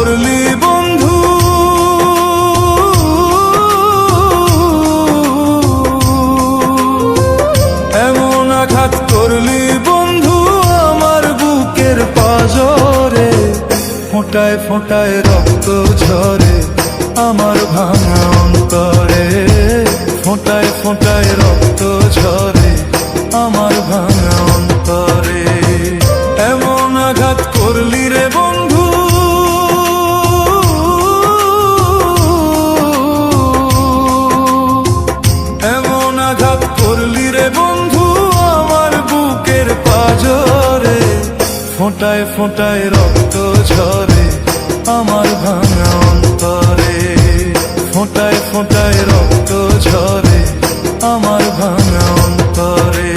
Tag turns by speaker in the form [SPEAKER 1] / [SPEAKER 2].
[SPEAKER 1] করলি বন্ধু, এমন আঘাত করলি বন্ধু আমার বুকের পাঁজরে। ফোঁটায় ফোঁটায় রক্ত ঝরে আমার ভাঙা অন্তরে, ফোঁটায় ফোঁটায় রক্ত ঝরে আমার ভাঙা অন্তরে। এমন আঘাত করলি রে বন্ধু, এমন আঘাত করলি রে বন্ধু আমার বুকের পাঁজরে। ফোঁটায় ফোঁটায় রক্ত ঝরে আমার ভাঙা অন্তরে, ফোঁটায় ফোঁটায় রক্ত ঝরে আমার ভাঙা অন্তরে।